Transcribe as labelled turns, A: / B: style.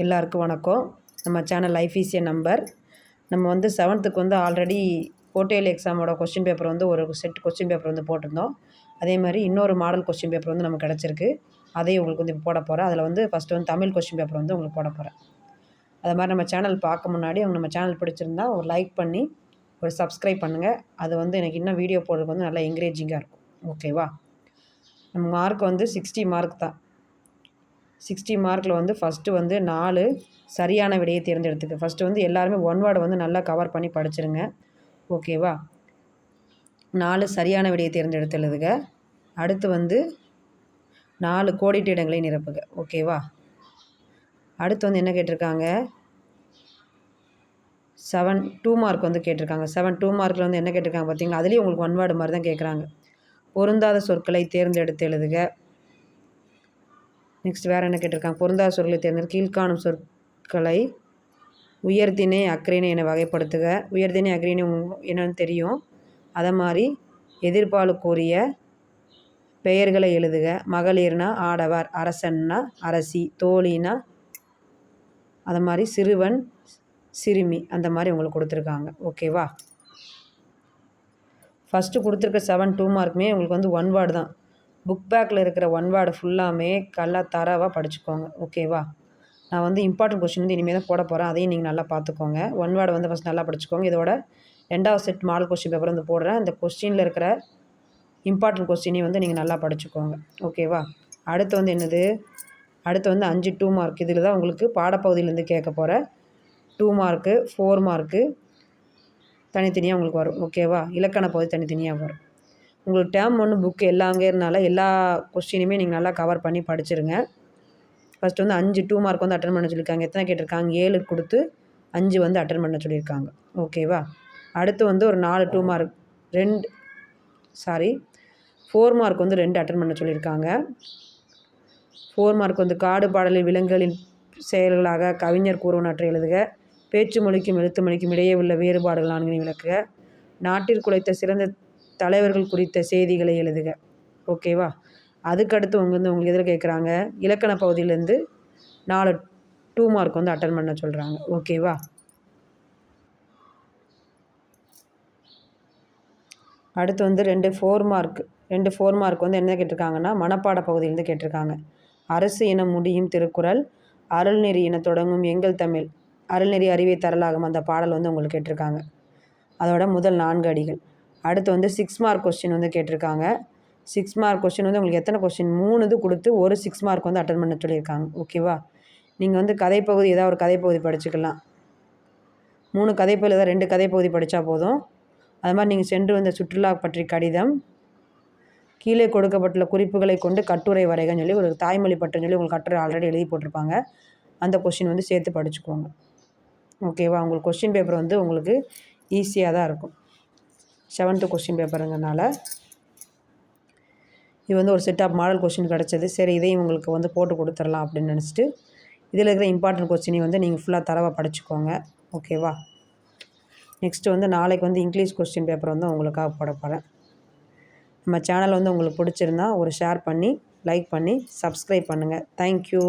A: எல்லாருக்கும் வணக்கம். நம்ம channel life is a number. நம்ம வந்து 7th வந்து ஆல்ரெடி கோட்டையல் எக்ஸாமோட கொஸ்டின் பேப்பர் வந்து ஒரு செட் கொஸ்டின் பேப்பர் வந்து போட்டிருந்தோம். அதே மாதிரி இன்னொரு மாடல் கொஸ்டின் பேப்பர் வந்து நமக்கு கிடச்சிருக்கு. அதையும் உங்களுக்கு வந்து இப்போ போட போகிறேன். அதில் வந்து ஃபஸ்ட்டு வந்து தமிழ் கொஸ்டின் பேப்பர் வந்து உங்களுக்கு போட போகிறேன். அது மாதிரி நம்ம சேனல் பார்க்க முன்னாடி நம்ம சேனல் பிடிச்சிருந்தா ஒரு லைக் பண்ணி ஒரு சப்ஸ்கிரைப் பண்ணுங்கள். அது வந்து எனக்கு இன்னும் வீடியோ போடுறதுக்கு வந்து நல்லா என்கரேஜிங்காக இருக்கும். ஓகேவா? நம்ம மார்க் வந்து 60 மார்க் தான். 60 மார்க்கில் வந்து ஃபஸ்ட்டு வந்து 4 சரியான விடையை தேர்ந்தெடுத்துக்க. ஃபஸ்ட்டு வந்து எல்லாருமே ஒன் வேர்டை வந்து நல்லா கவர் பண்ணி படிச்சிருங்க. ஓகேவா? 4 சரியான விடையை தேர்ந்தெடுத்து எழுதுக. அடுத்து வந்து 4 கோடிட்ட இடங்களை நிரப்புக. ஓகேவா? அடுத்து வந்து என்ன கேட்டிருக்காங்க, 2 மார்க் வந்து கேட்டிருக்காங்க. 2 மார்க்கில் வந்து என்ன கேட்டிருக்காங்க பார்த்தீங்களா? அதுலேயும் உங்களுக்கு ஒன் வேர்டு மாதிரி தான் கேட்குறாங்க. பொருந்தாத சொற்களை தேர்ந்தெடுத்து எழுதுக. நெக்ஸ்ட் வேறு என்ன கேட்டிருக்காங்க, பொருந்தாத சொற்களை தேர்ந்தெடுத்து கீழ்காணும் சொற்களை உயர்திணை அக்ரிணை என வகைப்படுத்துக. உயர்திணை அக்ரிணை என்னன்னு தெரியும். அதை மாதிரி எதிர்பாலுக்குரிய பெயர்களை எழுதுக. மகளிர்னா ஆடவர், அரசன்னா அரசி, தோழினா அது மாதிரி சிறுவன் சிறுமி, அந்த மாதிரி உங்களுக்கு கொடுத்துருக்காங்க. ஓகேவா? ஃபஸ்ட்டு கொடுத்துருக்க 2 மார்க்குமே உங்களுக்கு வந்து ஒன் வேர்டு தான். புக் பேக்கில் இருக்கிற ஒன் வேர்டு ஃபுல்லாமே தரவாக படிச்சுக்கோங்க. ஓகேவா? நான் வந்து இம்பார்ட்டன்ட் கொஸ்டின் வந்து இனிமேல் தான் போட போகிறேன். அதையும் நீங்கள் நல்லா பார்த்துக்கோங்க. ஒன் வேர்டு வந்து ஃபஸ்ட் நல்லா படிச்சுக்கோங்க. இதோட 2வது செட் மாடல் கொஸ்டின் பேப்பர் வந்து போடுறேன். அந்த கொஸ்டினில் இருக்கிற இம்பார்ட்டன்ட் கொஸ்டினையும் வந்து நீங்கள் நல்லா படிச்சுக்கோங்க. ஓகேவா? அடுத்து வந்து என்னது, அடுத்து வந்து 5 2 மார்க். இதில் தான் உங்களுக்கு பாடப்பகுதியிலேருந்து கேட்க போகிற 2 மார்க்கு 4 மார்க்கு தனித்தனியாக உங்களுக்கு வரும். ஓகேவா? இலக்கண பகுதி தனித்தனியாக வரும். உங்களுக்கு டேர்ம் 1 புக்கு எல்லாங்கிறதுனால எல்லா கொஸ்டினுமே நீங்கள் நல்லா கவர் பண்ணி படிச்சிருங்க. ஃபஸ்ட்டு வந்து 5 2 மார்க் வந்து அட்டன் பண்ண சொல்லியிருக்காங்க. எத்தனை கேட்டிருக்காங்க? 7 கொடுத்து 5 வந்து அட்டன் பண்ண சொல்லியிருக்காங்க. ஓகேவா? அடுத்து வந்து ஒரு 4 2 மார்க் 4 மார்க் வந்து 2 அட்டன் பண்ண சொல்லியிருக்காங்க. 4 மார்க் வந்து காடு பாடலில் விலங்குகளின் செயல்களாக கவிஞர் கூறுவனற்றை எழுதுக. பேச்சு மொழிக்கும் எழுத்து மொழிக்கும் இடையே உள்ள வேறுபாடுகள் 4 விளக்குக. நாட்டிற்குழைத்த சிறந்த தலைவர்கள் குறித்த செய்திகளை எழுதுக. ஓகேவா? அதுக்கடுத்து உங்களுக்கு எதில் கேட்குறாங்க, இலக்கண பகுதியிலேருந்து 4 2 மார்க் வந்து அட்டன் பண்ண சொல்கிறாங்க. ஓகேவா? அடுத்து வந்து 2 4 மார்க் வந்து என்ன கேட்டிருக்காங்கன்னா, மனப்பாட பகுதியிலேருந்து கேட்டிருக்காங்க. அரசு என முடியும் திருக்குறள், அருள்நெறி என தொடங்கும் எங்கள் தமிழ், அருள்நெறி அறிவை தரலாகும் அந்த பாடல் வந்து உங்களுக்கு கேட்டிருக்காங்க. அதோட முதல் 4 அடிகள். அடுத்து வந்து 6 மார்க் கொஸ்டின் வந்து கேட்டிருக்காங்க. 6 மார்க் கொஸ்டின் வந்து உங்களுக்கு எத்தனை கொஸ்டின், 3 இது கொடுத்து ஒரு 6 மார்க் வந்து அட்டன் பண்ண சொல்லியிருக்காங்க. ஓகேவா? நீங்கள் வந்து கதைப்பகுதி ஏதாவது ஒரு கதைப்பகுதி படிச்சுக்கலாம். 3 கதைப்பகுதியில் ஏதாவது 2 கதைப்பகுதி படித்தா போதும். அது மாதிரி நீங்கள் சென்று வந்த சுற்றுலா பற்றி கடிதம், கீழே கொடுக்கப்பட்டுள்ள குறிப்புகளை கொண்டு கட்டுரை வரைகன்னு சொல்லி ஒரு தாய்மொழி பற்றுன்னு சொல்லி உங்களுக்கு கட்டுரை ஆல்ரெடி எழுதி போட்டிருப்பாங்க. அந்த கொஸ்டின் வந்து சேர்த்து படிச்சுக்கோங்க. ஓகேவா? உங்களுக்கு கொஸ்டின் பேப்பர் வந்து உங்களுக்கு ஈஸியாக தான் இருக்கும். 7th கொஸ்டின் பேப்பருங்கிறனால இது வந்து ஒரு செட் ஆஃப் மாடல் கொஸ்டின் கிடச்சது. சரி, இதையும் உங்களுக்கு வந்து போட்டு கொடுத்துடலாம் அப்படின்னு நினச்சிட்டு இதில் இருக்கிற இம்பார்ட்டன்ட் கொஸ்டினையும் வந்து நீங்கள் ஃபுல்லாக தரவாக படிச்சுக்கோங்க. ஓகேவா? நெக்ஸ்ட்டு வந்து நாளைக்கு வந்து இங்கிலீஷ் கொஸ்டின் பேப்பர் வந்து உங்களுக்காக போட போகிறேன். நம்ம சேனல் வந்து உங்களுக்கு பிடிச்சிருந்தா ஒரு ஷேர் பண்ணி லைக் பண்ணி சப்ஸ்கிரைப் பண்ணுங்கள். தேங்க்யூ.